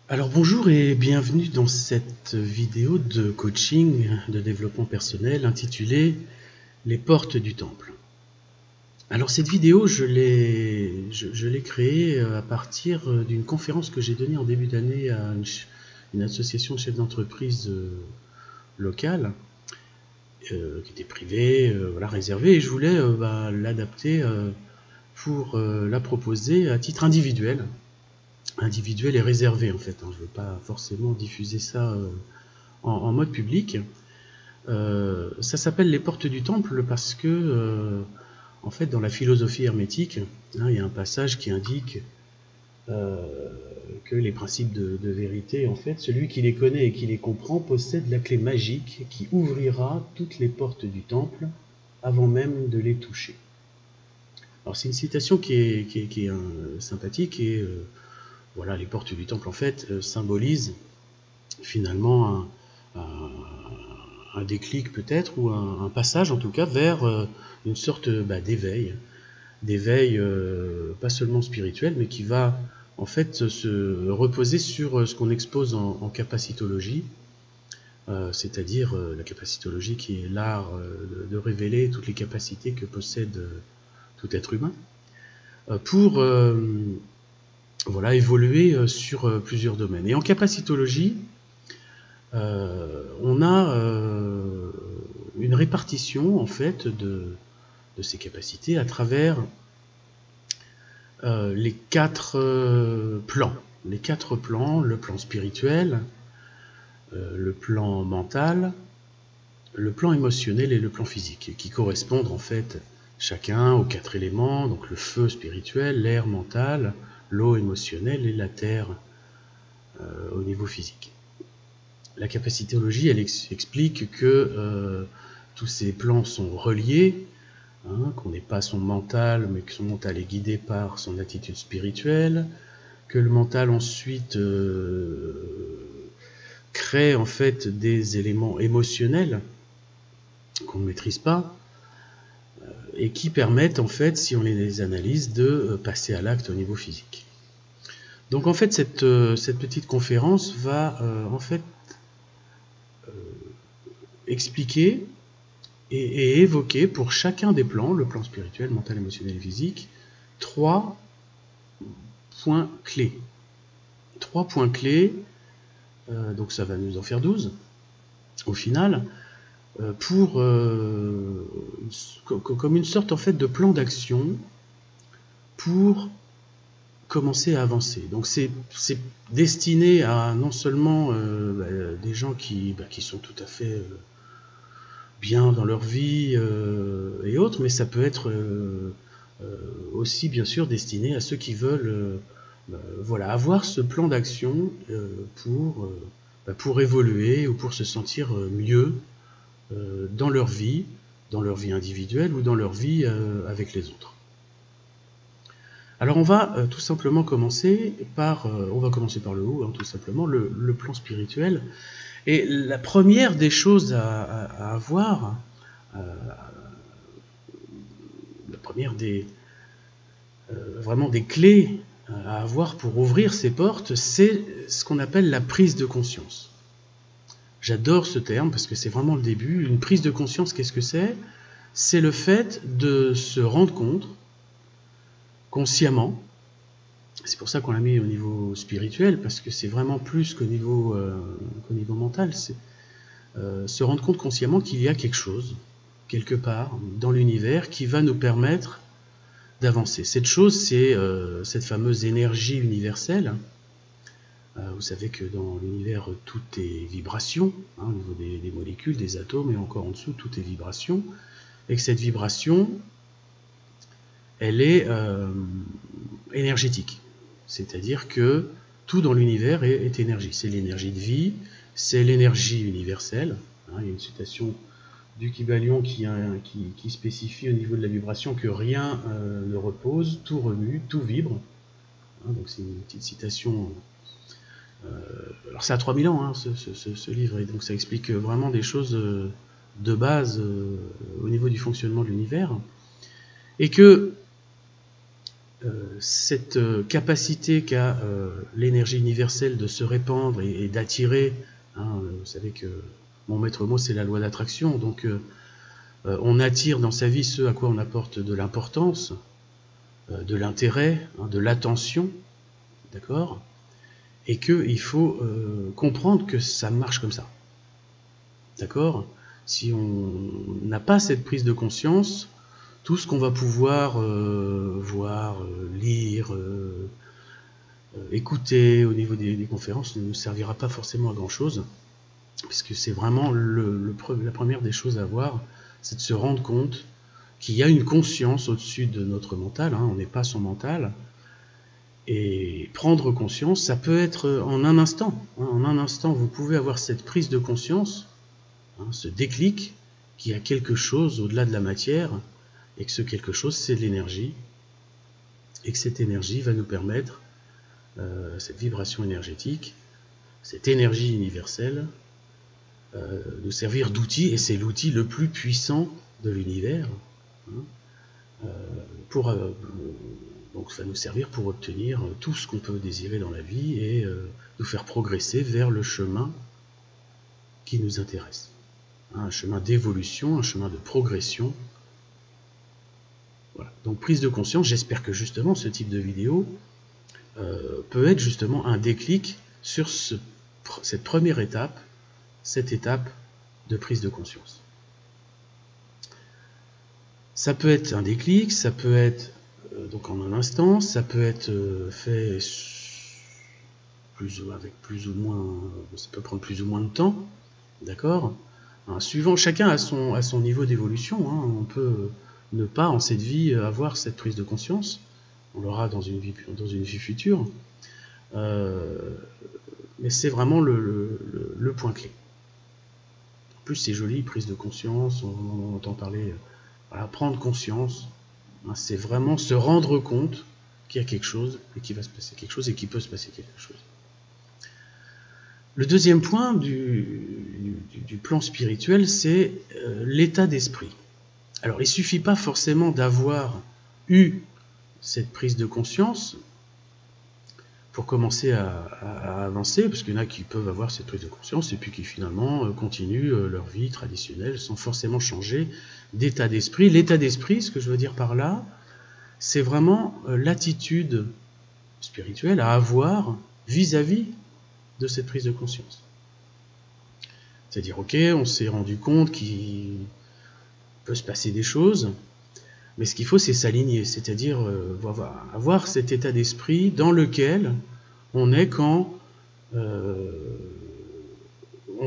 Alors bonjour et bienvenue dans cette vidéo de coaching de développement personnel intitulée Les portes du temple. Alors cette vidéo je l'ai créée à partir d'une conférence que j'ai donnée en début d'année à une association de chefs d'entreprise locale qui était privée, voilà, réservée, et je voulais l'adapter pour la proposer à titre individuel et réservé en fait. Je ne veux pas forcément diffuser ça en mode public. Ça s'appelle les portes du temple parce que en fait dans la philosophie hermétique, il y a un passage qui indique que les principes de vérité, en fait, celui qui les connaît et qui les comprend possède la clé magique qui ouvrira toutes les portes du temple avant même de les toucher. Alors c'est une citation qui est sympathique et voilà, les portes du temple en fait symbolisent finalement un déclic peut-être, ou un passage en tout cas vers une sorte d'éveil pas seulement spirituel, mais qui va en fait se reposer sur ce qu'on expose en capacitologie, c'est-à-dire la capacitologie qui est l'art de révéler toutes les capacités que possède tout être humain, pour voilà, évoluer sur plusieurs domaines. Et en capacitologie, on a une répartition en fait de ces capacités à travers les quatre plans. Les quatre plans, le plan spirituel, le plan mental, le plan émotionnel et le plan physique, qui correspondent en fait chacun aux quatre éléments, donc le feu spirituel, l'air mental, l'eau émotionnelle et la terre au niveau physique. La capacitologie, elle explique que tous ces plans sont reliés, qu'on n'est pas son mental, mais que son mental est guidé par son attitude spirituelle, que le mental ensuite crée en fait des éléments émotionnels qu'on ne maîtrise pas, et qui permettent en fait, si on les analyse, de passer à l'acte au niveau physique. Donc en fait cette petite conférence va en fait expliquer et évoquer pour chacun des plans, le plan spirituel, mental, émotionnel et physique, trois points clés. Trois points clés, donc ça va nous en faire 12 au final, pour comme une sorte en fait de plan d'action pour commencer à avancer. Donc c'est destiné à non seulement des gens qui sont tout à fait bien dans leur vie et autres, mais ça peut être aussi bien sûr destiné à ceux qui veulent voilà, avoir ce plan d'action pour évoluer ou pour se sentir mieux dans leur vie individuelle ou dans leur vie avec les autres. Alors on va tout simplement commencer par le haut, tout simplement, le plan spirituel. Et la première des choses à avoir, la première vraiment des clés à avoir pour ouvrir ces portes, c'est ce qu'on appelle la prise de conscience. J'adore ce terme parce que c'est vraiment le début. Une prise de conscience, qu'est-ce que c'est ? C'est le fait de se rendre compte consciemment. C'est pour ça qu'on l'a mis au niveau spirituel, parce que c'est vraiment plus qu'au niveau mental. C'est se rendre compte consciemment qu'il y a quelque chose, quelque part, dans l'univers, qui va nous permettre d'avancer. Cette chose, c'est cette fameuse énergie universelle. Vous savez que dans l'univers, tout est vibration, au niveau des molécules, des atomes, et encore en dessous, tout est vibration. Et que cette vibration, elle est énergétique. C'est-à-dire que tout dans l'univers est énergie. C'est l'énergie de vie, c'est l'énergie universelle. Il y a une citation du Kybalion qui spécifie au niveau de la vibration que rien ne repose, tout remue, tout vibre. Donc c'est une petite citation. Alors c'est à 3000 ans ce livre, et donc ça explique vraiment des choses de base au niveau du fonctionnement de l'univers. Et que cette capacité qu'a l'énergie universelle de se répandre et d'attirer, hein, vous savez que mon maître mot c'est la loi d'attraction, donc on attire dans sa vie ce à quoi on apporte de l'importance, de l'intérêt, hein, de l'attention, d'accord, et qu'il faut comprendre que ça marche comme ça, d'accord. Si on n'a pas cette prise de conscience, tout ce qu'on va pouvoir voir, lire, écouter au niveau des conférences ne nous servira pas forcément à grand chose, puisque c'est vraiment la première des choses à voir, c'est de se rendre compte qu'il y a une conscience au-dessus de notre mental, hein, on n'est pas son mental, et prendre conscience, ça peut être en un instant, hein, en un instant vous pouvez avoir cette prise de conscience, hein, ce déclic, qu'il y a quelque chose au-delà de la matière, et que ce quelque chose c'est de l'énergie, et que cette énergie va nous permettre, cette vibration énergétique, cette énergie universelle, nous servir d'outil, et c'est l'outil le plus puissant de l'univers, hein, donc ça va nous servir pour obtenir tout ce qu'on peut désirer dans la vie et nous faire progresser vers le chemin qui nous intéresse, hein, un chemin d'évolution, un chemin de progression. Voilà. Donc prise de conscience, j'espère que justement ce type de vidéo peut être justement un déclic sur cette première étape, cette étape de prise de conscience. Ça peut être un déclic, ça peut être donc en un instant, ça peut être fait avec plus ou moins, ça peut prendre plus ou moins de temps, d'accord, hein, suivant chacun à son niveau d'évolution, hein, on peut ne pas en cette vie avoir cette prise de conscience, on l'aura dans une vie future, mais c'est vraiment le point clé. En plus c'est joli, prise de conscience, on entend parler, voilà, prendre conscience, hein, c'est vraiment se rendre compte qu'il y a quelque chose, et qu'il va se passer quelque chose, et qu'il peut se passer quelque chose. Le deuxième point du plan spirituel, c'est l'état d'esprit. Alors, il ne suffit pas forcément d'avoir eu cette prise de conscience pour commencer à avancer, parce qu'il y en a qui peuvent avoir cette prise de conscience et puis qui finalement continuent leur vie traditionnelle sans forcément changer d'état d'esprit. L'état d'esprit, ce que je veux dire par là, c'est vraiment l'attitude spirituelle à avoir vis-à-vis de cette prise de conscience. C'est-à-dire, ok, on s'est rendu compte qu'il peut se passer des choses, mais ce qu'il faut, c'est s'aligner, c'est-à-dire avoir cet état d'esprit dans lequel on est quand on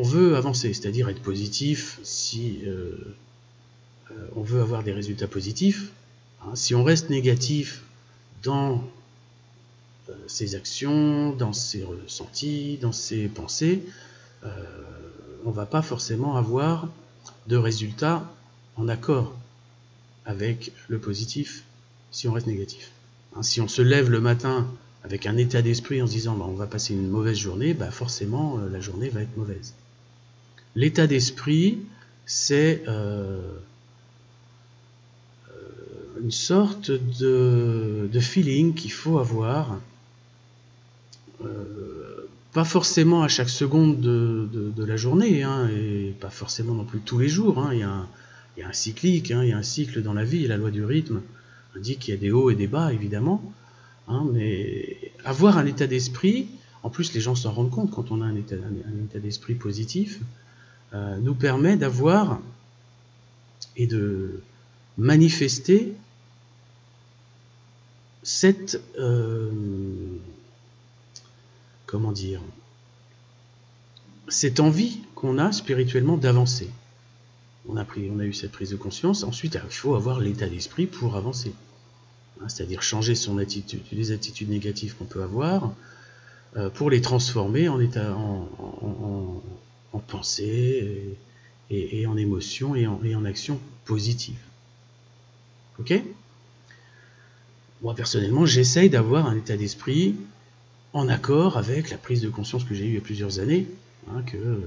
veut avancer, c'est-à-dire être positif si on veut avoir des résultats positifs. Hein, si on reste négatif dans ses actions, dans ses ressentis, dans ses pensées, on ne va pas forcément avoir de résultats en accord avec le positif si on reste négatif. Hein, si on se lève le matin avec un état d'esprit en se disant on va passer une mauvaise journée, forcément la journée va être mauvaise. L'état d'esprit, c'est une sorte de feeling qu'il faut avoir, pas forcément à chaque seconde de la journée, hein, et pas forcément non plus tous les jours, hein, il y a un cyclique, hein, il y a un cycle dans la vie, et la loi du rythme indique qu'il y a des hauts et des bas, évidemment, hein, mais avoir un état d'esprit, en plus les gens s'en rendent compte quand on a un état d'esprit positif, nous permet d'avoir et de manifester cette comment dire, cette envie qu'on a spirituellement d'avancer. On a eu cette prise de conscience, ensuite il faut avoir l'état d'esprit pour avancer. Hein, c'est-à-dire changer son attitude, les attitudes négatives qu'on peut avoir, pour les transformer en pensée et en émotion et en action positive. Ok ? Moi personnellement, j'essaye d'avoir un état d'esprit en accord avec la prise de conscience que j'ai eue il y a plusieurs années, hein, que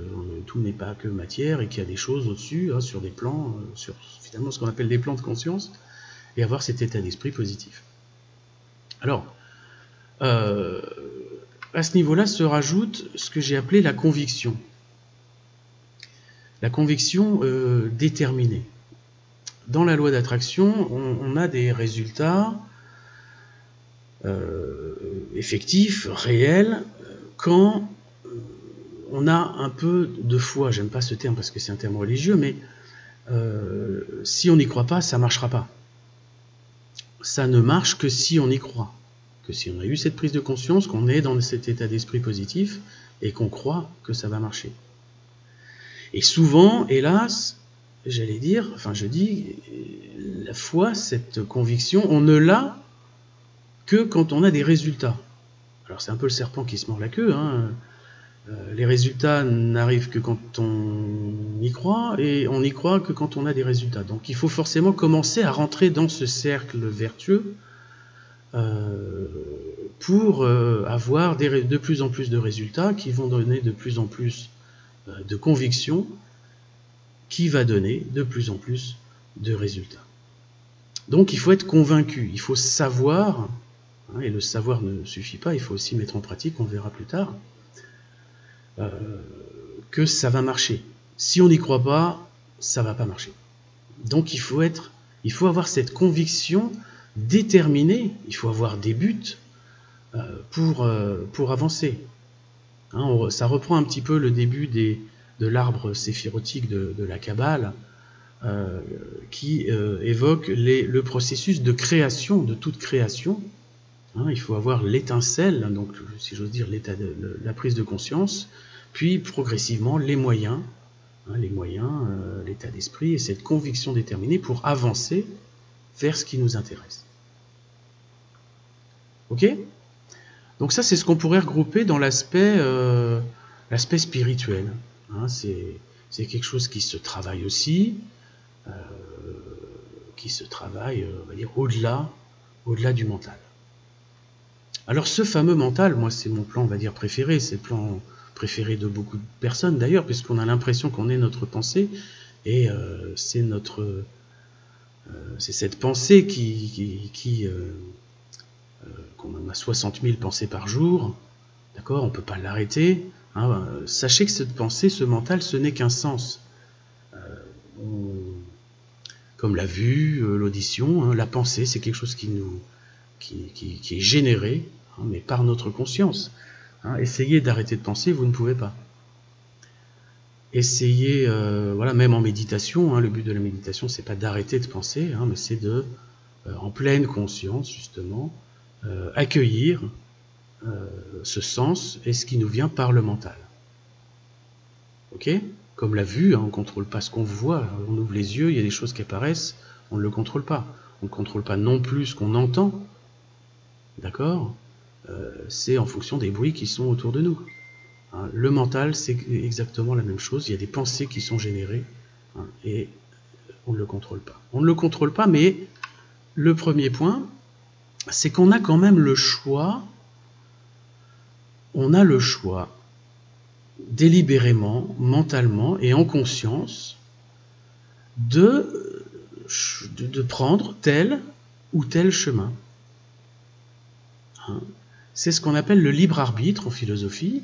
tout n'est pas que matière et qu'il y a des choses au-dessus, hein, sur des plans, sur finalement ce qu'on appelle des plans de conscience, et avoir cet état d'esprit positif. Alors, à ce niveau-là se rajoute ce que j'ai appelé la conviction. La conviction déterminée. Dans la loi d'attraction, on a des résultats effectifs, réels, quand on a un peu de foi. J'aime pas ce terme parce que c'est un terme religieux, mais si on n'y croit pas, ça ne marchera pas. Ça ne marche que si on y croit. Que si on a eu cette prise de conscience, qu'on est dans cet état d'esprit positif et qu'on croit que ça va marcher. Et souvent, hélas, j'allais dire, enfin je dis, la foi, cette conviction, on ne l'a que quand on a des résultats. Alors c'est un peu le serpent qui se mord la queue, hein. Les résultats n'arrivent que quand on y croit, et on n'y croit que quand on a des résultats. Donc il faut forcément commencer à rentrer dans ce cercle vertueux pour avoir de plus en plus de résultats qui vont donner de plus en plus de conviction, qui va donner de plus en plus de résultats. Donc il faut être convaincu, il faut savoir, hein, et le savoir ne suffit pas, il faut aussi mettre en pratique, on verra plus tard, que ça va marcher. Si on n'y croit pas, ça va pas marcher. Donc il faut avoir cette conviction déterminée, il faut avoir des buts pour avancer. Hein, ça reprend un petit peu le début de l'arbre séphirotique de la Kabbale, qui évoque le processus de création, de toute création. Hein, il faut avoir l'étincelle, donc si j'ose dire la prise de conscience, puis progressivement les moyens, l'état d'esprit et cette conviction déterminée pour avancer vers ce qui nous intéresse. Ok ? Donc ça, c'est ce qu'on pourrait regrouper dans l'aspect spirituel. Hein, c'est quelque chose qui se travaille aussi, qui se travaille, on va dire, au-delà du mental. Alors ce fameux mental, moi c'est mon plan, on va dire, préféré, c'est le plan préféré de beaucoup de personnes d'ailleurs, puisqu'on a l'impression qu'on est notre pensée, et c'est cette pensée qu'on a 60 000 pensées par jour, d'accord, on ne peut pas l'arrêter. Hein, sachez que cette pensée, ce mental, ce n'est qu'un sens. Comme la vue, l'audition, hein, la pensée, c'est quelque chose qui est généré, hein, mais par notre conscience. Hein, essayez d'arrêter de penser, vous ne pouvez pas. Essayez, voilà, même en méditation, hein, le but de la méditation, c'est pas d'arrêter de penser, hein, mais c'est de, en pleine conscience, justement, accueillir ce sens et ce qui nous vient par le mental. Ok ? Comme la vue, hein, on ne contrôle pas ce qu'on voit, on ouvre les yeux, il y a des choses qui apparaissent, on ne le contrôle pas. On ne contrôle pas non plus ce qu'on entend, d'accord ? C'est en fonction des bruits qui sont autour de nous. Hein, le mental, c'est exactement la même chose, il y a des pensées qui sont générées, hein, et on ne le contrôle pas. On ne le contrôle pas, mais le premier point, c'est qu'on a quand même le choix, on a le choix, délibérément, mentalement et en conscience, de prendre tel ou tel chemin. Hein, c'est ce qu'on appelle le libre arbitre en philosophie.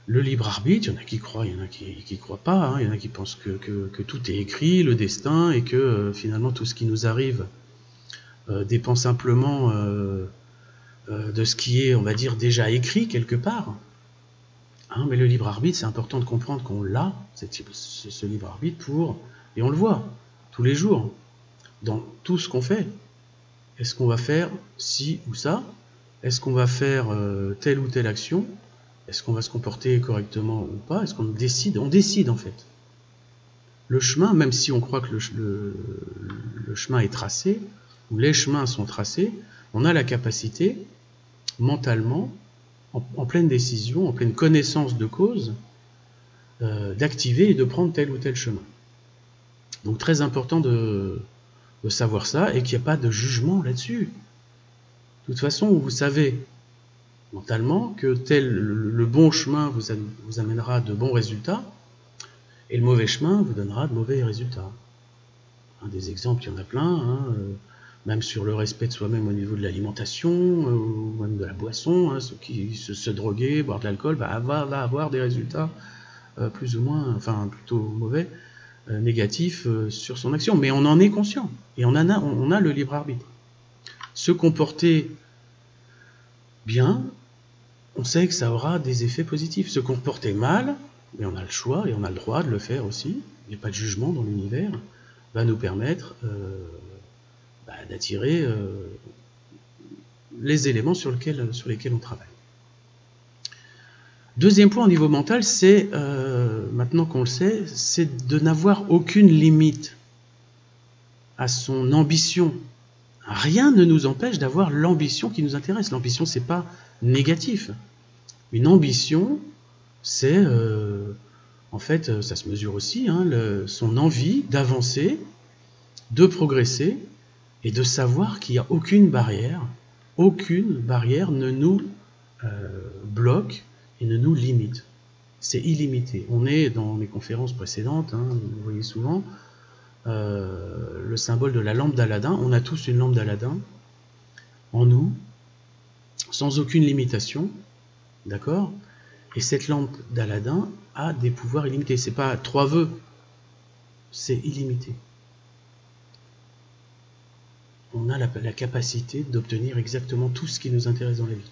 Le libre arbitre, il y en a qui croient, il y en a qui croient pas, hein, il y en a qui pensent que tout est écrit, le destin, et que finalement tout ce qui nous arrive dépend simplement de ce qui est, on va dire, déjà écrit quelque part. Hein, mais le libre arbitre, c'est important de comprendre qu'on l'a, ce libre arbitre, et on le voit tous les jours, dans tout ce qu'on fait. Est-ce qu'on va faire ci ou ça? Est-ce qu'on va faire telle ou telle action? Est-ce qu'on va se comporter correctement ou pas? Est-ce qu'on décide? On décide en fait. Le chemin, même si on croit que le chemin est tracé, ou les chemins sont tracés, on a la capacité, mentalement, en pleine décision, en pleine connaissance de cause, d'activer et de prendre tel ou tel chemin. Donc très important de savoir ça, et qu'il n'y a pas de jugement là-dessus. De toute façon, vous savez mentalement que le bon chemin vous amènera de bons résultats, et le mauvais chemin vous donnera de mauvais résultats. Des exemples, il y en a plein. Hein. même sur le respect de soi-même au niveau de l'alimentation, ou même de la boisson, hein, ceux qui se droguer, boire de l'alcool, va avoir des résultats plus ou moins, enfin plutôt mauvais, négatifs sur son action. Mais on en est conscient, et on a le libre arbitre. Se comporter bien, on sait que ça aura des effets positifs. Se comporter mal, mais on a le choix et on a le droit de le faire aussi, il n'y a pas de jugement dans l'univers, va nous permettre d'attirer les éléments sur lesquels on travaille. Deuxième point au niveau mental, c'est, maintenant qu'on le sait, c'est de n'avoir aucune limite à son ambition. Rien ne nous empêche d'avoir l'ambition qui nous intéresse. L'ambition, c'est pas négatif. Une ambition, c'est, en fait, ça se mesure aussi, hein, son envie d'avancer, de progresser, et de savoir qu'il n'y a aucune barrière ne nous bloque et ne nous limite. C'est illimité. On est dans les conférences précédentes, hein, vous voyez souvent, le symbole de la lampe d'Aladin. On a tous une lampe d'Aladin en nous, sans aucune limitation, d'accord? Et cette lampe d'Aladin a des pouvoirs illimités. C'est pas 3 vœux, c'est illimité. On a la capacité d'obtenir exactement tout ce qui nous intéresse dans la vie.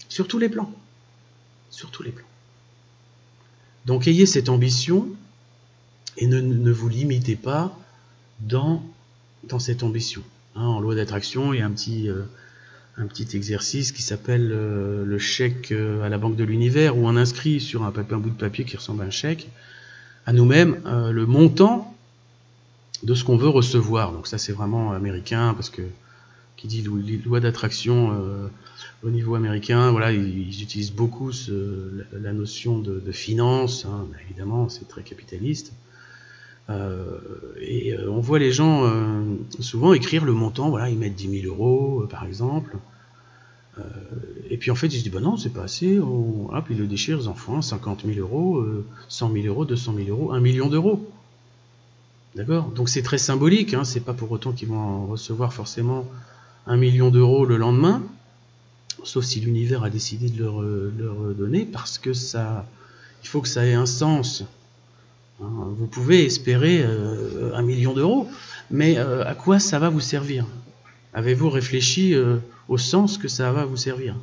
Sur tous les plans. Sur tous les plans. Donc ayez cette ambition et ne vous limitez pas dans cette ambition. Hein, en loi d'attraction, il y a un petit exercice qui s'appelle le chèque à la banque de l'univers, où on inscrit sur un bout de papier qui ressemble à un chèque, à nous-mêmes, le montant de ce qu'on veut recevoir. Donc ça, c'est vraiment américain, parce que qui dit loi d'attraction au niveau américain, voilà, ils utilisent beaucoup la notion de finance, hein, évidemment, c'est très capitaliste. On voit les gens souvent écrire le montant, voilà, ils mettent 10 000 euros par exemple, et puis en fait ils se disent, bah non, c'est pas assez, hop, ils le déchirent, ils en font 50 000 euros, 100 000 euros, 200 000 euros, 1 million d'euros. D'accord? Donc c'est très symbolique, hein, c'est pas pour autant qu'ils vont en recevoir forcément 1 million d'euros le lendemain, sauf si l'univers a décidé de leur donner, parce que il faut que ça ait un sens. Hein, vous pouvez espérer 1 million d'euros, mais à quoi ça va vous servir? Avez-vous réfléchi au sens que ça va vous servir?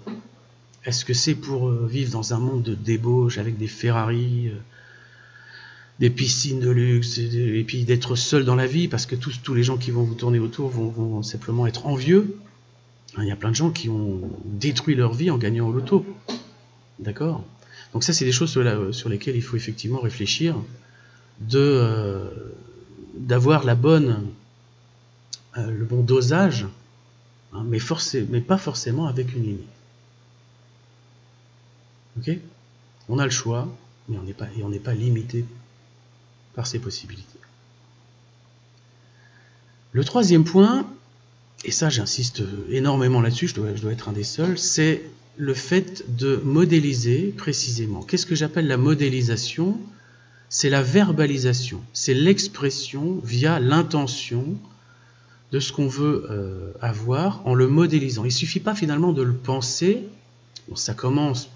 Est-ce que c'est pour vivre dans un monde de débauche avec des Ferrari, des piscines de luxe, et puis d'être seul dans la vie, parce que tous les gens qui vont vous tourner autour vont simplement être envieux? Il y a plein de gens qui ont détruit leur vie en gagnant au loto. D'accord? Donc ça, c'est des choses sur lesquelles il faut effectivement réfléchir, d'avoir le bon dosage, hein, mais pas forcément avec une limite. Ok? On a le choix, mais on n'est pas limité par ses possibilités. Le troisième point, et ça j'insiste énormément là-dessus, je dois être un des seuls, c'est le fait de modéliser précisément. Qu'est-ce que j'appelle la modélisation? C'est la verbalisation, c'est l'expression via l'intention de ce qu'on veut avoir en le modélisant. Il ne suffit pas finalement de le penser, bon, ça commence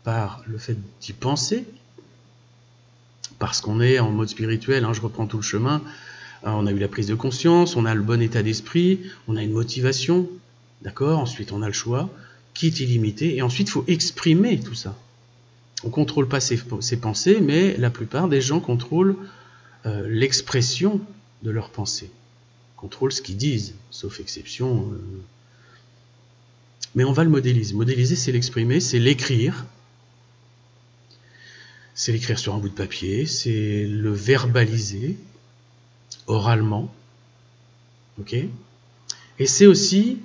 par le fait d'y penser, parce qu'on est en mode spirituel, hein, je reprends tout le chemin, on a eu la prise de conscience, on a le bon état d'esprit, on a une motivation, d'accord, ensuite on a le choix, qui est illimité, et ensuite il faut exprimer tout ça. On ne contrôle pas ses pensées, mais la plupart des gens contrôlent l'expression de leurs pensées, contrôlent ce qu'ils disent, sauf exception. Mais on va le modéliser. Modéliser, c'est l'exprimer, c'est l'écrire. C'est l'écrire sur un bout de papier, c'est le verbaliser oralement. Ok? Et c'est aussi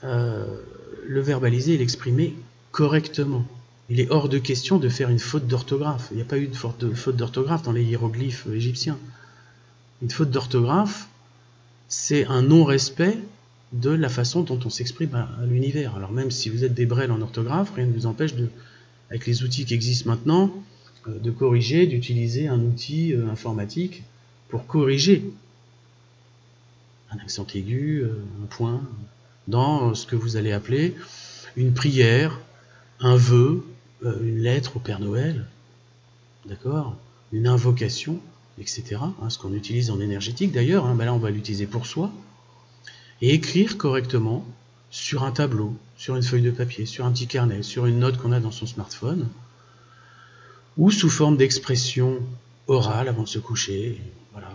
le verbaliser et l'exprimer correctement. Il est hors de question de faire une faute d'orthographe. Il n'y a pas eu de faute d'orthographe dans les hiéroglyphes égyptiens. Une faute d'orthographe, c'est un non-respect de la façon dont on s'exprime à l'univers. Alors même si vous êtes des brels en orthographe, rien ne vous empêche, avec les outils qui existent maintenant, de corriger, d'utiliser un outil informatique pour corriger. un accent aigu, un point, dans ce que vous allez appeler une prière, un vœu, une lettre au Père Noël, d'accord, une invocation, etc. Ce qu'on utilise en énergétique d'ailleurs, ben là on va l'utiliser pour soi, et écrire correctement sur un tableau, sur une feuille de papier, sur un petit carnet, sur une note qu'on a dans son smartphone, ou sous forme d'expression orale avant de se coucher, voilà,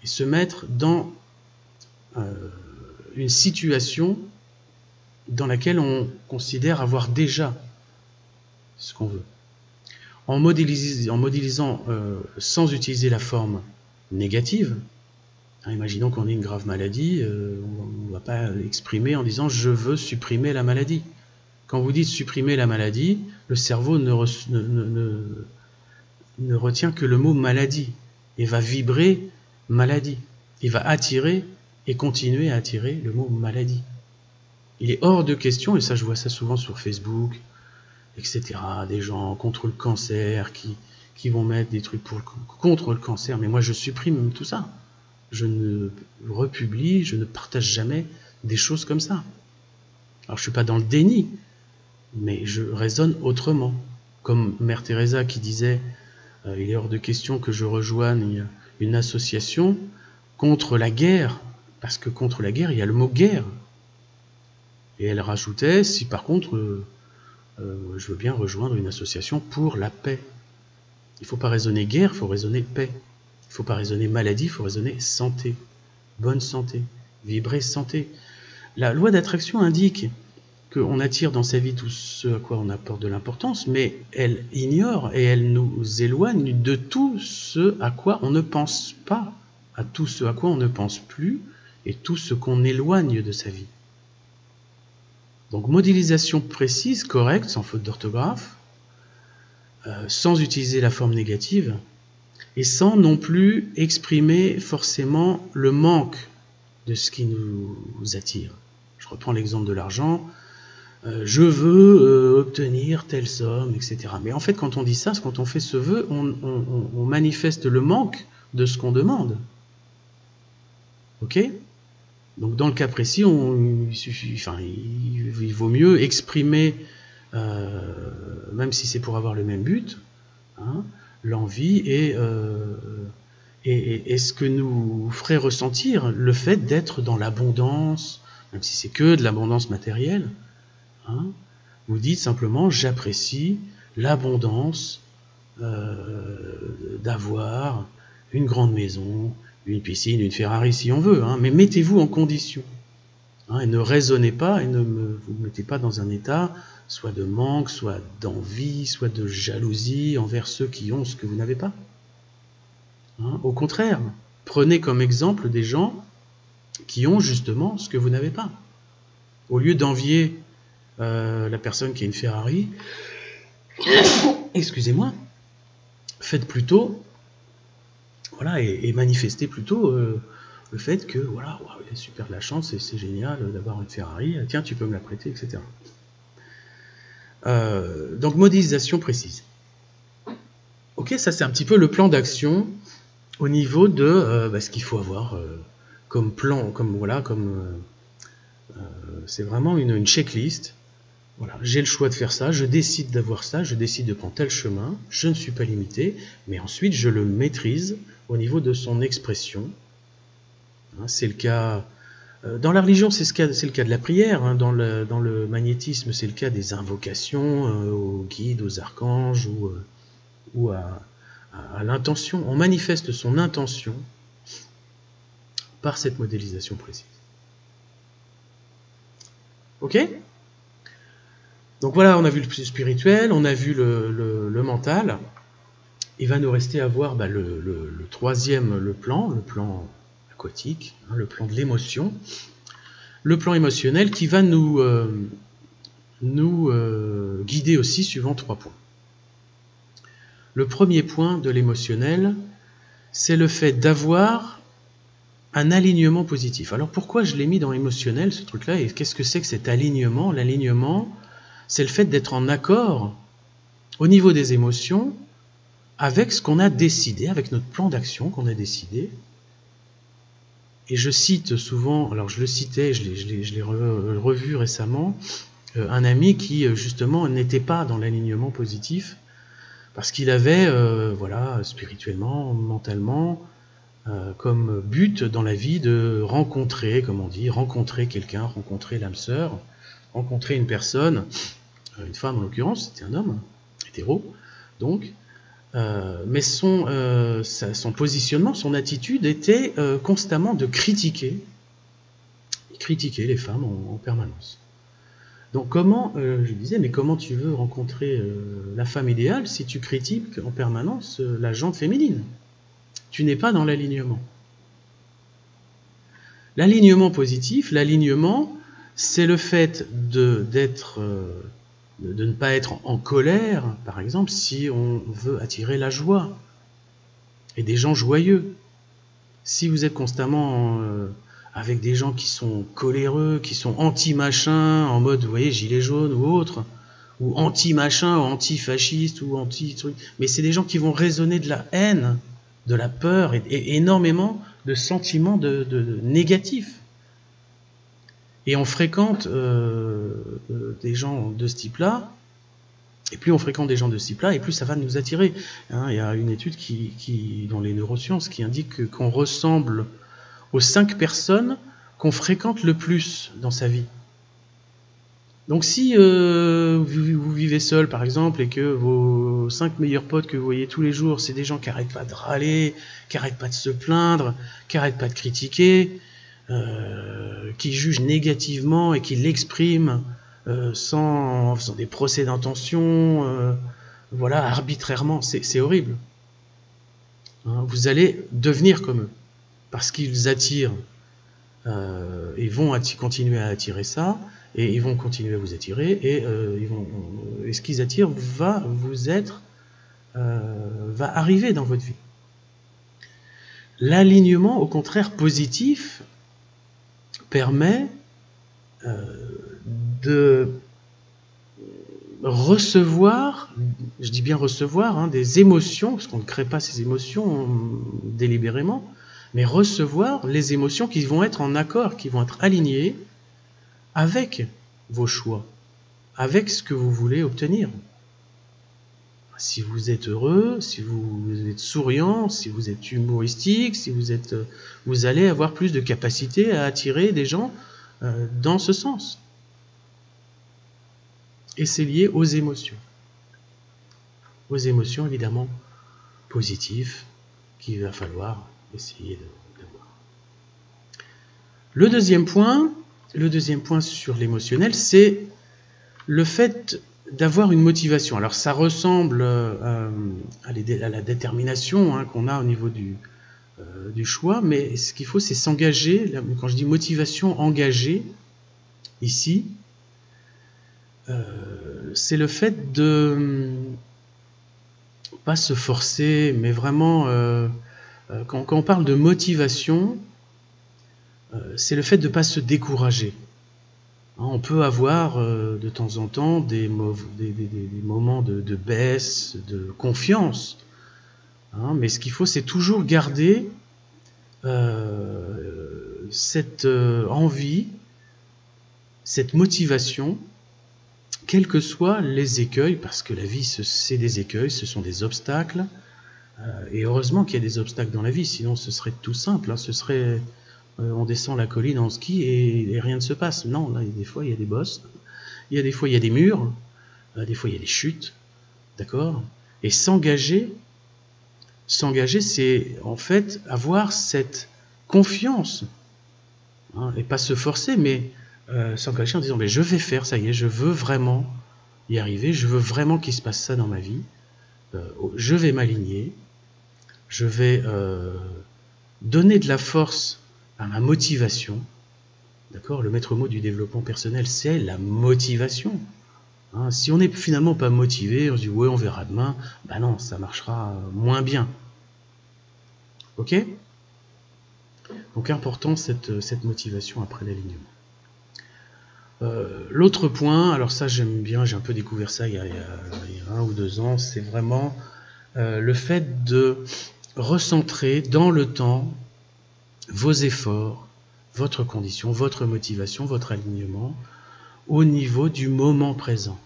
et se mettre dans une situation dans laquelle on considère avoir déjà ce qu'on veut. En modélisant sans utiliser la forme négative, imaginons qu'on ait une grave maladie, on ne va pas exprimer en disant « je veux supprimer la maladie ». Quand vous dites « supprimer la maladie », le cerveau ne retient que le mot « maladie » et va vibrer « maladie ». Il va attirer et continuer à attirer le mot « maladie ». Il est hors de question, et ça je vois ça souvent sur Facebook, etc., des gens contre le cancer qui vont mettre des trucs contre le cancer, mais moi je supprime tout ça. Je ne republie, je ne partage jamais des choses comme ça. Alors je ne suis pas dans le déni, mais je raisonne autrement. Comme Mère Teresa qui disait il est hors de question que je rejoigne une association contre la guerre, parce que contre la guerre, il y a le mot guerre. Et elle rajoutait, si par contre, je veux bien rejoindre une association pour la paix. Il ne faut pas raisonner guerre, il faut raisonner paix. Il ne faut pas raisonner maladie, il faut raisonner santé. Bonne santé, vibrer santé. La loi d'attraction indique qu'on attire dans sa vie tout ce à quoi on apporte de l'importance, mais elle ignore et elle nous éloigne de tout ce à quoi on ne pense pas, à tout ce à quoi on ne pense plus, et tout ce qu'on éloigne de sa vie. Donc modélisation précise, correcte, sans faute d'orthographe, sans utiliser la forme négative, et sans non plus exprimer forcément le manque de ce qui nous attire. Je reprends l'exemple de l'argent. Je veux obtenir telle somme, etc. Mais en fait, quand on dit ça, quand on fait ce vœu, on manifeste le manque de ce qu'on demande. Ok ? Donc dans le cas précis, il vaut mieux exprimer, même si c'est pour avoir le même but, hein, l'envie et ce que nous ferait ressentir le fait d'être dans l'abondance, même si c'est que de l'abondance matérielle. Hein, vous dites simplement j'apprécie l'abondance d'avoir une grande maison, une piscine, une Ferrari si on veut, hein, mais mettez-vous en condition, hein, et ne raisonnez pas et vous mettez pas dans un état soit de manque, soit d'envie, soit de jalousie envers ceux qui ont ce que vous n'avez pas. Hein, au contraire, prenez comme exemple des gens qui ont justement ce que vous n'avez pas. Au lieu d'envier la personne qui a une Ferrari, excusez-moi, faites plutôt, voilà, et manifestez plutôt le fait que, voilà, wow, il a super de la chance, et c'est génial d'avoir une Ferrari, tiens, tu peux me la prêter, etc. Donc, modélisation précise. Ok, ça c'est un petit peu le plan d'action au niveau de ce qu'il faut avoir comme plan, c'est vraiment une checklist. Voilà, j'ai le choix de faire ça, je décide d'avoir ça, je décide de prendre tel chemin, je ne suis pas limité, mais ensuite je le maîtrise au niveau de son expression. Hein, c'est le cas dans la religion, c'est le cas de la prière, hein, dans le magnétisme, c'est le cas des invocations aux guides, aux archanges ou à l'intention. On manifeste son intention par cette modélisation précise. Ok ? Donc voilà, on a vu le spirituel, on a vu le mental. Il va nous rester à voir le troisième, le plan aquatique, hein, le plan de l'émotion, le plan émotionnel qui va nous guider aussi suivant 3 points. Le premier point de l'émotionnel, c'est le fait d'avoir un alignement positif. Alors pourquoi je l'ai mis dans l'émotionnel, ce truc-là, et qu'est-ce que c'est que cet alignement ? L'alignement, c'est le fait d'être en accord au niveau des émotions avec ce qu'on a décidé, avec notre plan d'action qu'on a décidé, Et je cite souvent, alors je le citais, je l'ai revu récemment, un ami qui justement n'était pas dans l'alignement positif, parce qu'il avait, voilà, spirituellement, mentalement, comme but dans la vie de rencontrer, comme on dit, rencontrer quelqu'un, rencontrer l'âme sœur, rencontrer une personne, une femme en l'occurrence, c'était un homme, hétéro, donc, mais son positionnement, son attitude était constamment de critiquer les femmes en permanence. Donc comment, je disais, mais comment tu veux rencontrer la femme idéale si tu critiques en permanence la jante féminine? Tu n'es pas dans l'alignement. L'alignement positif, l'alignement, c'est le fait de ne pas être en colère, par exemple, si on veut attirer la joie et des gens joyeux. Si vous êtes constamment avec des gens qui sont coléreux, qui sont anti-machin, en mode, vous voyez, gilet jaune ou autre, ou anti-machin, ou anti-fasciste, ou anti-truc, mais c'est des gens qui vont résonner de la haine, de la peur, et énormément de sentiments de négatifs. Et on fréquente des gens de ce type-là, et plus on fréquente des gens de ce type-là, et plus ça va nous attirer. Hein, il y a une étude dans les neurosciences qui indique qu'on ressemble aux 5 personnes qu'on fréquente le plus dans sa vie. Donc si vous vivez seul, par exemple, et que vos 5 meilleurs potes que vous voyez tous les jours, c'est des gens qui n'arrêtent pas de râler, qui n'arrêtent pas de se plaindre, qui n'arrêtent pas de critiquer, qui jugent négativement et qui l'expriment en faisant des procès d'intention, voilà, arbitrairement, c'est horrible. Hein, vous allez devenir comme eux, parce qu'ils attirent, ils vont continuer à attirer ça, et ils vont continuer à vous attirer, et ce qu'ils attirent va arriver dans votre vie. L'alignement, au contraire, positif, permet de recevoir, je dis bien recevoir, hein, des émotions, parce qu'on ne crée pas ces émotions délibérément, mais recevoir les émotions qui vont être en accord, qui vont être alignées avec vos choix, avec ce que vous voulez obtenir. Si vous êtes heureux, si vous êtes souriant, si vous êtes humoristique, si vous allez avoir plus de capacité à attirer des gens dans ce sens. Et c'est lié aux émotions. Aux émotions, évidemment, positives, qu'il va falloir essayer d'avoir. Le deuxième point sur l'émotionnel, c'est le fait d'avoir une motivation. Alors ça ressemble à la détermination hein, qu'on a au niveau du choix, mais ce qu'il faut, c'est s'engager. Quand je dis motivation engagée, ici, c'est le fait de pas se forcer, mais vraiment, quand on parle de motivation, c'est le fait de ne pas se décourager. Hein, on peut avoir de temps en temps des moments de baisse, de confiance, hein, mais ce qu'il faut, c'est toujours garder cette envie, cette motivation, quels que soient les écueils, parce que la vie, c'est des écueils, ce sont des obstacles, et heureusement qu'il y a des obstacles dans la vie, sinon ce serait tout simple, hein, ce serait on descend la colline en ski et rien ne se passe. Non, là, des fois il y a des bosses, des fois il y a des murs, des fois il y a des chutes, d'accord? Et s'engager, c'est en fait avoir cette confiance, hein, et pas se forcer, mais s'engager en disant je vais faire, ça y est, je veux vraiment y arriver, je veux vraiment qu'il se passe ça dans ma vie, je vais m'aligner, je vais donner de la force à ma motivation, d'accord? Le maître mot du développement personnel, c'est la motivation. Hein, si on n'est finalement pas motivé, on se dit ouais, on verra demain, ben non, ça marchera moins bien. Ok? Donc important cette motivation après l'alignement. L'autre point, alors ça j'aime bien, j'ai un peu découvert ça il y a 1 ou 2 ans, c'est vraiment le fait de recentrer dans le temps vos efforts, votre condition, votre motivation, votre alignement au niveau du moment présent.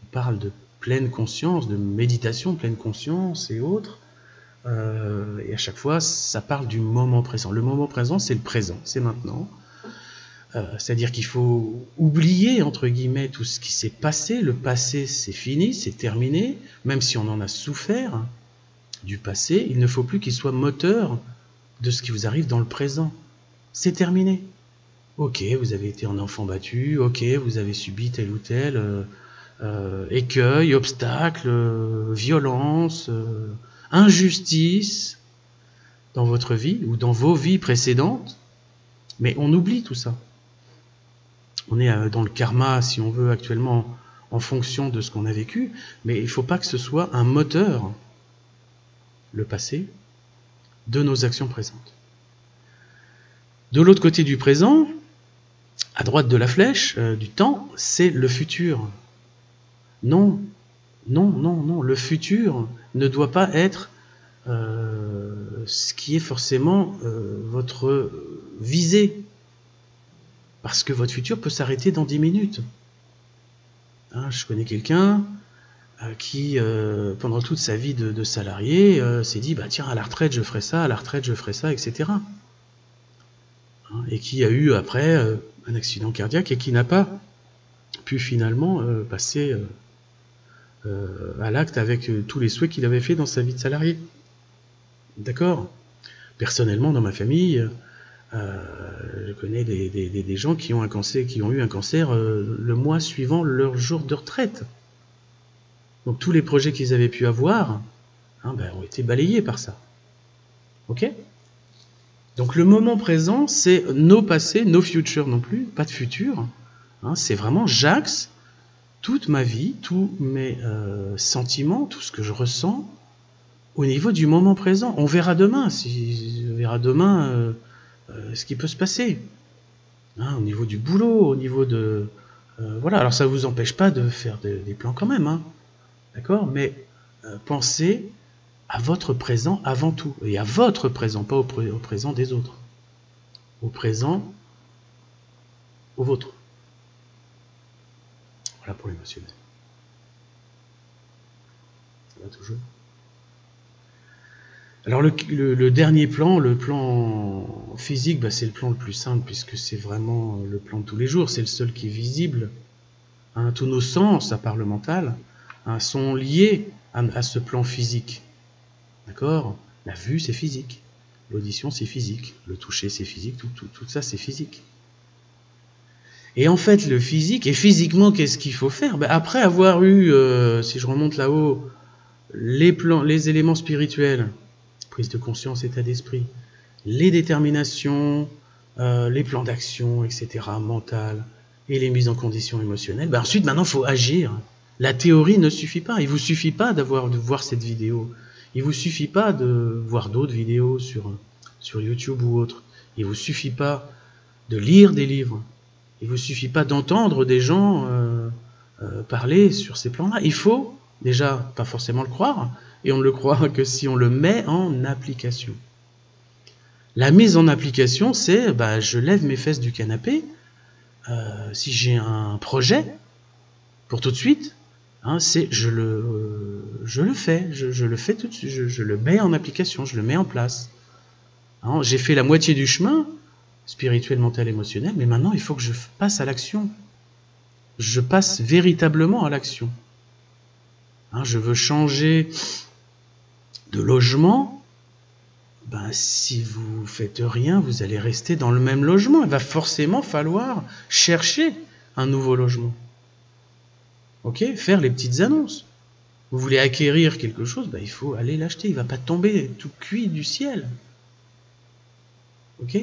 On parle de pleine conscience, de méditation, pleine conscience et autres. Et à chaque fois, ça parle du moment présent. Le moment présent, c'est le présent, c'est maintenant. C'est-à-dire qu'il faut oublier, entre guillemets, tout ce qui s'est passé. Le passé, c'est fini, c'est terminé. Même si on en a souffert du passé, il ne faut plus qu'il soit moteur de ce qui vous arrive dans le présent. C'est terminé. Ok, vous avez été un enfant battu, ok, vous avez subi tel ou tel écueil, obstacle, violence, injustice dans votre vie ou dans vos vies précédentes. Mais on oublie tout ça. On est dans le karma, si on veut, actuellement, en fonction de ce qu'on a vécu, mais il ne faut pas que ce soit un moteur, le passé, de nos actions présentes. De l'autre côté du présent, à droite de la flèche du temps, c'est le futur. Non, non, non, non, le futur ne doit pas être ce qui est forcément votre visée. Parce que votre futur peut s'arrêter dans 10 minutes. Hein, je connais quelqu'un qui, pendant toute sa vie de salarié, s'est dit, bah, tiens, à la retraite, je ferai ça, à la retraite, je ferai ça, etc. Hein, et qui a eu, après, un accident cardiaque et qui n'a pas pu finalement passer à l'acte avec tous les souhaits qu'il avait fait dans sa vie de salarié. D'accord ? Personnellement, dans ma famille... je connais des gens qui ont eu un cancer le mois suivant leur jour de retraite. Donc tous les projets qu'ils avaient pu avoir ont été balayés par ça. Ok ? Donc le moment présent, c'est nos passés, nos futurs non plus, pas de futur. Hein, c'est vraiment j'axe toute ma vie, tous mes sentiments, tout ce que je ressens au niveau du moment présent. On verra demain, ce qui peut se passer, hein, au niveau du boulot, au niveau de... voilà, alors ça ne vous empêche pas de faire des plans quand même, hein, d'accord ? Mais pensez à votre présent avant tout, et à votre présent, pas au présent des autres, au présent, au vôtre. Voilà pour l'émotionnel. Ça va toujours ? Alors le dernier plan, le plan physique, c'est le plan le plus simple puisque c'est vraiment le plan de tous les jours, c'est le seul qui est visible. Hein, tous nos sens, à part le mental, sont liés à ce plan physique. D'accord ? La vue, c'est physique. L'audition, c'est physique. Le toucher, c'est physique. Tout ça, c'est physique. Et en fait, le physique, et physiquement, qu'est-ce qu'il faut faire ? Après avoir eu, si je remonte là-haut, les éléments spirituels, prise de conscience, état d'esprit, les déterminations, les plans d'action, etc., mental, et les mises en condition émotionnelles, ensuite, maintenant, il faut agir. La théorie ne suffit pas. Il ne vous suffit pas de voir cette vidéo. Il ne vous suffit pas de voir d'autres vidéos sur YouTube ou autre. Il ne vous suffit pas de lire des livres. Il ne vous suffit pas d'entendre des gens parler sur ces plans-là. Il faut, déjà, pas forcément le croire, et on ne le croit que si on le met en application. La mise en application, c'est, je lève mes fesses du canapé, si j'ai un projet, pour tout de suite, je le fais, je le fais tout de suite, je le mets en application, je le mets en place. Hein, j'ai fait la moitié du chemin, spirituel, mental, émotionnel, mais maintenant il faut que je passe à l'action. Je passe véritablement à l'action. Hein, je veux changer de logement, si vous faites rien, vous allez rester dans le même logement. Il va forcément falloir chercher un nouveau logement. Ok, faire les petites annonces. Vous voulez acquérir quelque chose, il faut aller l'acheter. Il ne va pas tomber tout cuit du ciel. Ok ?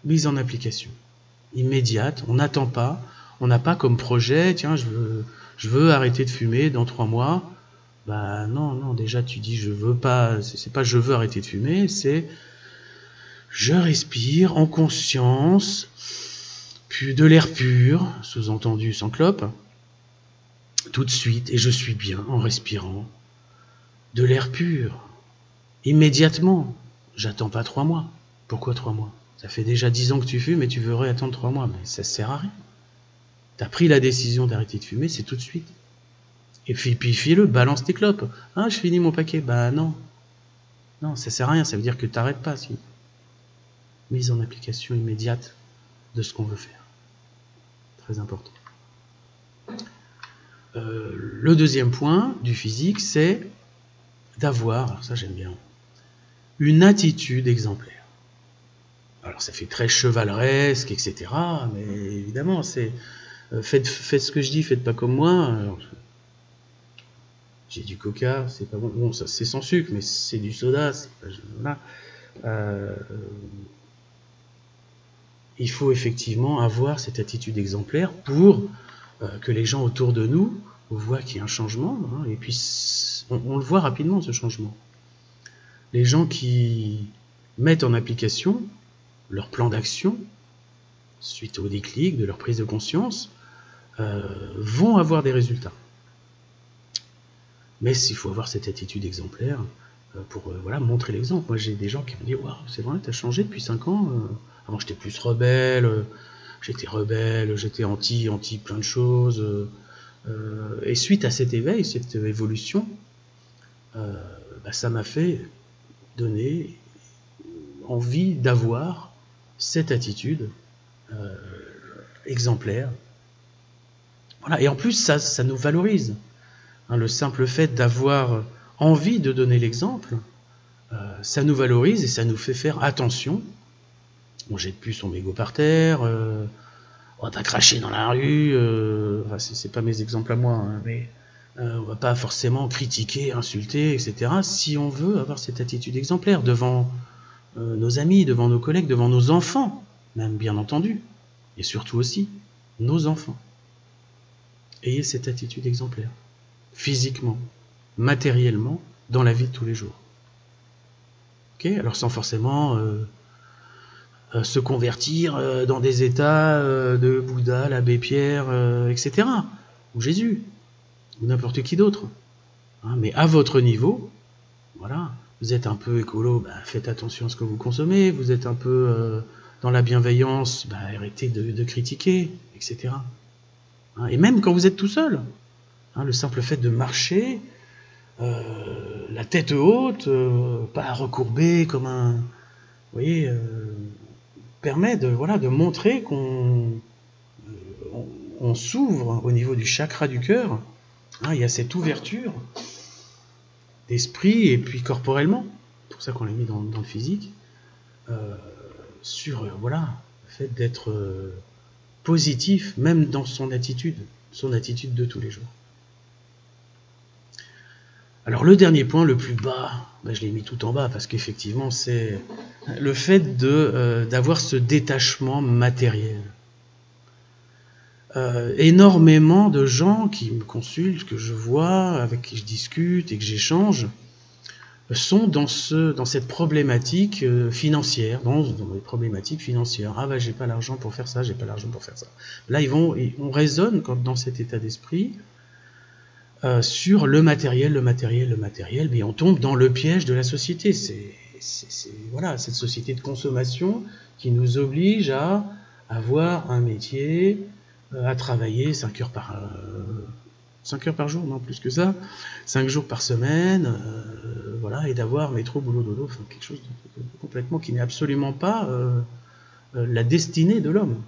Mise en application. Immédiate, on n'attend pas. On n'a pas comme projet, tiens, je veux arrêter de fumer dans 3 mois. Non, déjà tu dis je veux pas, c'est pas je veux arrêter de fumer, c'est je respire en conscience, puis de l'air pur, sous-entendu sans clope, tout de suite, et je suis bien en respirant de l'air pur, immédiatement, j'attends pas 3 mois, Pourquoi 3 mois? Ça fait déjà 10 ans que tu fumes et tu veux attendre 3 mois. Mais ça sert à rien. Tu as pris la décision d'arrêter de fumer, c'est tout de suite. Et puis fais-le, balance tes clopes. Ah, je finis mon paquet. Bah non. Non, ça sert à rien, ça veut dire que tu n'arrêtes pas. Si. Mise en application immédiate de ce qu'on veut faire. Très important. Le deuxième point du physique, c'est d'avoir, alors ça j'aime bien, une attitude exemplaire. Alors ça fait très chevaleresque, etc. Mais évidemment, c'est faites ce que je dis, faites pas comme moi. Alors, j'ai du coca, c'est pas bon. Bon, ça c'est sans sucre, mais c'est du soda. Voilà. Il faut effectivement avoir cette attitude exemplaire pour que les gens autour de nous voient qu'il y a un changement, hein, et puis on le voit rapidement, ce changement. Les gens qui mettent en application leur plan d'action suite au déclic de leur prise de conscience vont avoir des résultats. Mais il faut avoir cette attitude exemplaire pour voilà, montrer l'exemple. Moi j'ai des gens qui me disent waouh, c'est vrai, tu as changé depuis 5 ans. Avant j'étais plus rebelle, j'étais anti plein de choses. Et suite à cet éveil, cette évolution, ça m'a fait donner envie d'avoir cette attitude exemplaire. Voilà. Et en plus, ça nous valorise. Hein, le simple fait d'avoir envie de donner l'exemple, ça nous valorise et ça nous fait faire attention. On jette plus son mégot par terre, on va cracher dans la rue, enfin, c'est pas mes exemples à moi, hein, mais on va pas forcément critiquer, insulter, etc. si on veut avoir cette attitude exemplaire devant nos amis, devant nos collègues, devant nos enfants, même bien entendu, et surtout aussi nos enfants. Ayez cette attitude exemplaire, physiquement, matériellement, dans la vie de tous les jours. Ok, alors sans forcément se convertir dans des états de Bouddha, l'abbé Pierre, etc. ou Jésus, ou n'importe qui d'autre. Hein, mais à votre niveau, voilà, vous êtes un peu écolo, faites attention à ce que vous consommez, vous êtes un peu dans la bienveillance, arrêtez de critiquer, etc. Hein, et même quand vous êtes tout seul, hein, le simple fait de marcher, la tête haute, pas recourbée comme un... Vous voyez, permet de montrer qu'on s'ouvre au niveau du chakra du cœur. Hein, il y a cette ouverture d'esprit et puis corporellement, c'est pour ça qu'on l'a mis dans le physique, sur le fait d'être positif, même dans son attitude de tous les jours. Alors le dernier point, le plus bas, je l'ai mis tout en bas parce qu'effectivement c'est le fait d'avoir ce détachement matériel. Énormément de gens qui me consultent, que je vois, avec qui je discute et que j'échange, sont dans cette problématique financière, dans les problématiques financières. Ah j'ai pas l'argent pour faire ça, j'ai pas l'argent pour faire ça. Là on raisonne dans cet état d'esprit sur le matériel, mais on tombe dans le piège de la société. C'est cette société de consommation qui nous oblige à avoir un métier, à travailler 5 heures par jour, non plus que ça, 5 jours par semaine, et d'avoir métro, boulot, dodo, enfin, quelque chose de complètement qui n'est absolument pas la destinée de l'homme.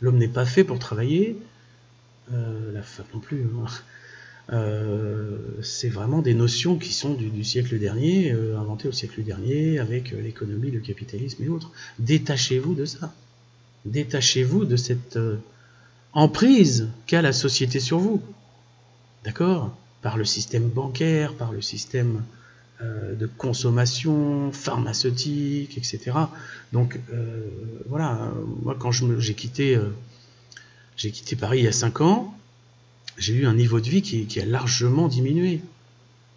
L'homme n'est pas fait pour travailler, la femme non plus. C'est vraiment des notions qui sont du siècle dernier, inventées au siècle dernier, avec l'économie, le capitalisme et autres. Détachez-vous de ça. Détachez-vous de cette emprise qu'a la société sur vous. D'accord ? Par le système bancaire, par le système de consommation, pharmaceutique, etc. Donc, moi quand j'ai quitté Paris il y a 5 ans, j'ai eu un niveau de vie qui a largement diminué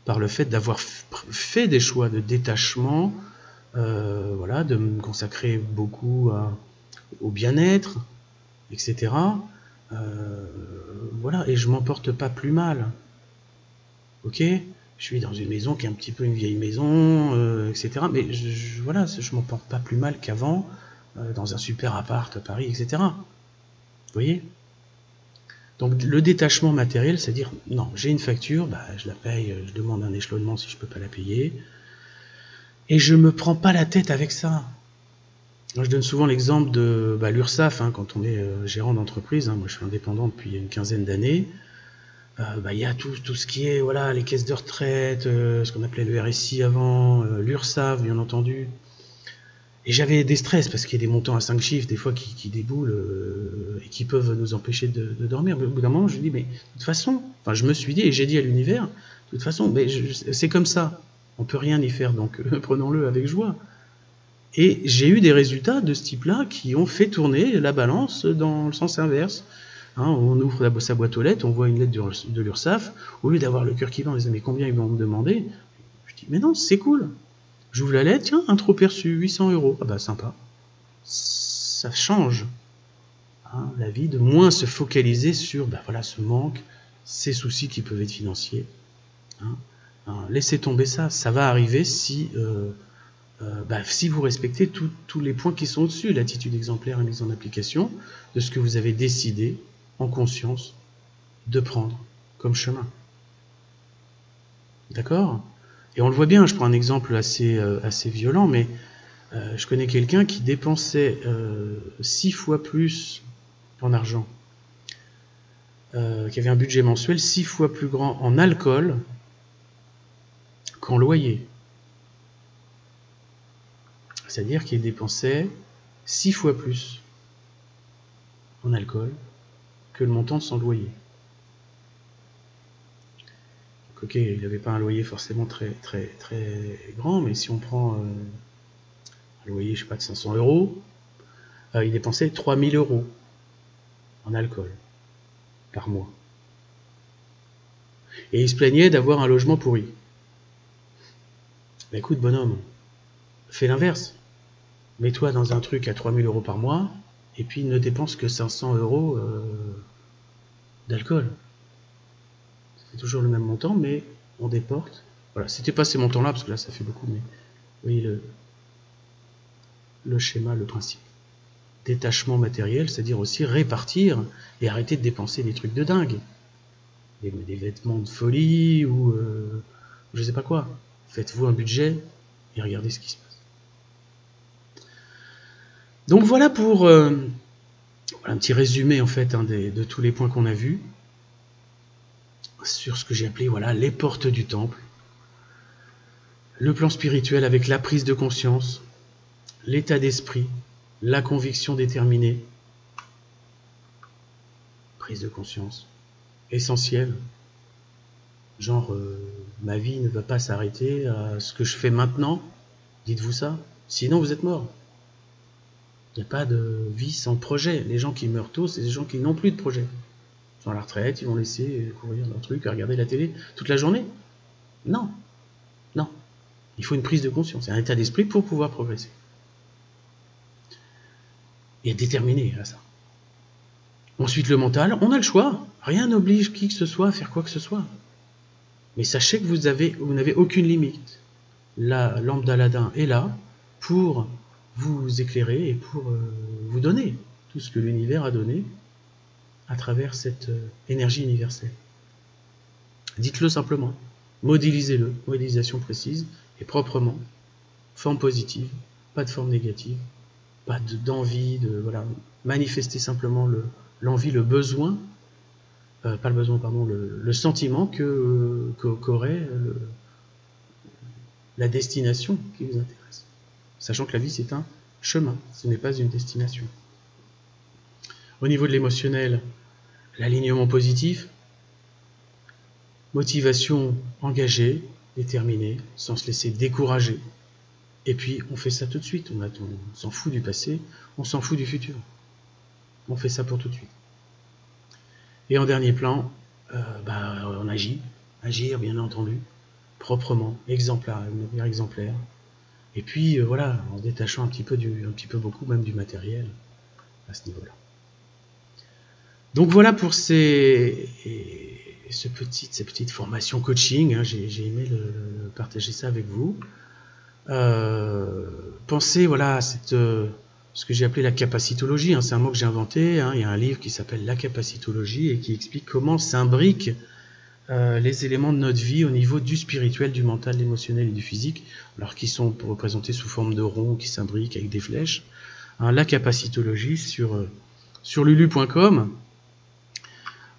par le fait d'avoir fait des choix de détachement, de me consacrer beaucoup au bien-être, etc. Et je m'en porte pas plus mal. Ok ? Je suis dans une maison qui est un petit peu une vieille maison, etc. Mais voilà, je m'en porte pas plus mal qu'avant, dans un super appart à Paris, etc. Vous voyez? Donc le détachement matériel, c'est-à-dire, non, j'ai une facture, bah, je la paye, je demande un échelonnement si je peux pas la payer, et je me prends pas la tête avec ça. Moi, je donne souvent l'exemple de l'URSSAF, hein, quand on est gérant d'entreprise, hein, moi je suis indépendant depuis une quinzaine d'années, il y a tout ce qui est, voilà, les caisses de retraite, ce qu'on appelait le RSI avant, l'URSSAF, bien entendu. Et j'avais des stress, parce qu'il y a des montants à 5 chiffres, des fois, qui déboulent, et qui peuvent nous empêcher de dormir. Mais au bout d'un moment, je me dis, mais de toute façon, enfin, je me suis dit, et j'ai dit à l'univers, de toute façon, mais c'est comme ça. On peut rien y faire, donc prenons-le avec joie. Et j'ai eu des résultats de ce type-là qui ont fait tourner la balance dans le sens inverse. Hein, on ouvre sa boîte aux lettres, on voit une lettre de l'URSSAF, au lieu d'avoir le cœur qui bat, on se dit, mais combien ils vont me demander? Je dis, mais non, c'est cool. J'ouvre la lettre, tiens, un trop perçu, 800 €. Ah bah sympa. Ça change, hein, la vie, de moins se focaliser sur voilà, ce manque, ces soucis qui peuvent être financiers. Laissez tomber ça, ça va arriver si vous respectez tous les points qui sont au-dessus, l'attitude exemplaire et mise en application de ce que vous avez décidé en conscience de prendre comme chemin. D'accord? Et on le voit bien, je prends un exemple assez violent, mais je connais quelqu'un qui dépensait 6 fois plus en argent, qui avait un budget mensuel 6 fois plus grand en alcool qu'en loyer. C'est-à-dire qu'il dépensait 6 fois plus en alcool que le montant de son loyer. Donc, ok, il n'avait pas un loyer forcément très grand, mais si on prend un loyer, je sais pas, de 500 €, il dépensait 3000 € en alcool par mois. Et il se plaignait d'avoir un logement pourri. Bah écoute, bonhomme, fais l'inverse. Mets-toi dans un truc à 3000 € par mois, et puis ne dépense que 500 € d'alcool. C'est toujours le même montant, mais on déporte. Voilà, c'était pas ces montants-là, parce que là ça fait beaucoup, mais vous voyez le schéma, le principe. Détachement matériel, c'est-à-dire aussi répartir et arrêter de dépenser des trucs de dingue. Des vêtements de folie ou je sais pas quoi. Faites-vous un budget et regardez ce qui se passe. Donc voilà pour voilà un petit résumé en fait de tous les points qu'on a vus sur ce que j'ai appelé les portes du temple, le plan spirituel avec la prise de conscience, l'état d'esprit, la conviction déterminée, prise de conscience, essentielle, genre ma vie ne va pas s'arrêter à ce que je fais maintenant, dites-vous ça, sinon vous êtes mort. Il n'y a pas de vie sans projet. Les gens qui meurent tôt, c'est des gens qui n'ont plus de projet. Ils sont à la retraite, ils vont laisser courir leur truc, à regarder la télé toute la journée. Non, non. Il faut une prise de conscience, un état d'esprit pour pouvoir progresser. Et être déterminé à ça. Ensuite, le mental, on a le choix. Rien n'oblige qui que ce soit à faire quoi que ce soit. Mais sachez que vous n'avez aucune limite. La lampe d'Aladin est là pour vous éclairer et pour vous donner tout ce que l'univers a donné à travers cette énergie universelle. Dites-le simplement, modélisez-le, modélisation précise et proprement, forme positive, pas de forme négative, pas d'envie, manifestez simplement l'envie, le besoin, pas le besoin, pardon, le sentiment qu'aurait la destination qui vous intéresse. Sachant que la vie c'est un chemin, ce n'est pas une destination. Au niveau de l'émotionnel, l'alignement positif, motivation engagée, déterminée, sans se laisser décourager. Et puis on fait ça tout de suite, on s'en fout du passé, on s'en fout du futur. On fait ça pour tout de suite. Et en dernier plan, on agir bien entendu, proprement, exemplaire, de manière exemplaire. Et puis en détachant un petit peu beaucoup même du matériel à ce niveau-là. Donc voilà pour ces ces petites formations coaching, hein, j'ai aimé partager ça avec vous. Pensez voilà, à ce que j'ai appelé la capacitologie, hein, c'est un mot que j'ai inventé, hein, il y a un livre qui s'appelle La capacitologie et qui explique comment s'imbriquent les éléments de notre vie au niveau du spirituel, du mental, de l'émotionnel et du physique, alors qui sont représentés sous forme de ronds qui s'imbriquent avec des flèches. Hein, la capacitologie sur lulu.com.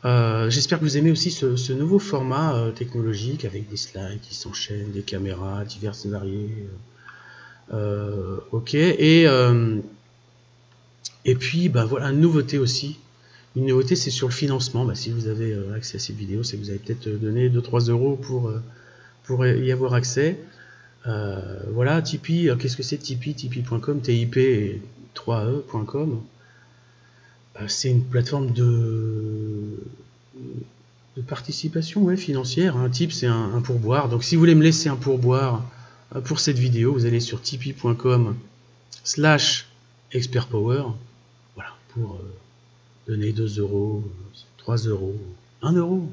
J'espère que vous aimez aussi ce nouveau format technologique avec des slides qui s'enchaînent, des caméras diverses et variées. Ok, et puis bah, voilà, une nouveauté aussi. Une nouveauté, c'est sur le financement. Bah, si vous avez accès à cette vidéo, c'est que vous avez peut-être donné 2-3 euros pour y avoir accès. Voilà, Tipeee, qu'est-ce que c'est Tipeee? Tipeee.com, TIP 3E.com. C'est une plateforme de participation financière. Un tip, c'est un pourboire. Donc si vous voulez me laisser un pourboire pour cette vidéo, vous allez sur tipeee.com/expertpower. Voilà, pour donner 2 euros, 3 euros, 1 euro,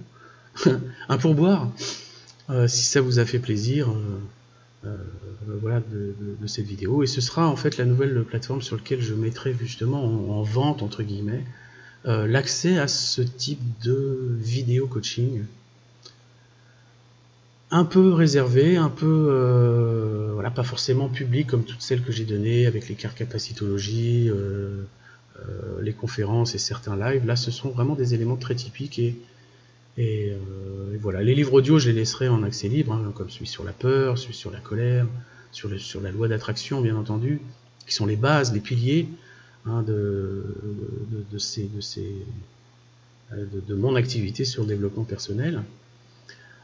un pourboire. Si ça vous a fait plaisir, voilà, de cette vidéo. Et ce sera en fait la nouvelle plateforme sur laquelle je mettrai justement en vente, entre guillemets, l'accès à ce type de vidéo coaching. Un peu réservé, un peu, voilà, pas forcément public comme toutes celles que j'ai données avec les cartes capacitologie, les conférences et certains lives. Là, ce sont vraiment des éléments très typiques et voilà. Les livres audio, je les laisserai en accès libre, hein, comme celui sur la peur, celui sur la colère, sur la loi d'attraction, bien entendu, qui sont les bases, les piliers, hein, de mon activité sur le développement personnel.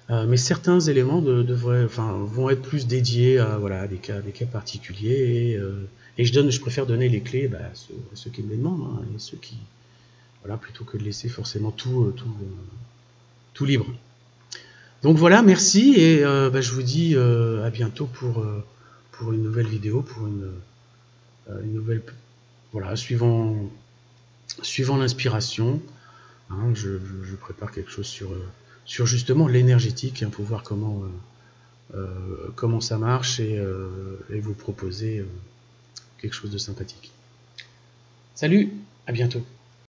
Mais certains éléments vont être plus dédiés à, voilà, des cas particuliers. Et je préfère donner les clés à ceux qui me les demandent, hein, et ceux qui, voilà, plutôt que de laisser forcément tout libre. Donc voilà, merci et je vous dis à bientôt pour une nouvelle vidéo, pour une nouvelle, voilà, suivant l'inspiration, hein, je prépare quelque chose sur justement l'énergétique, hein, pour voir comment ça marche et vous proposer quelque chose de sympathique. Salut, à bientôt.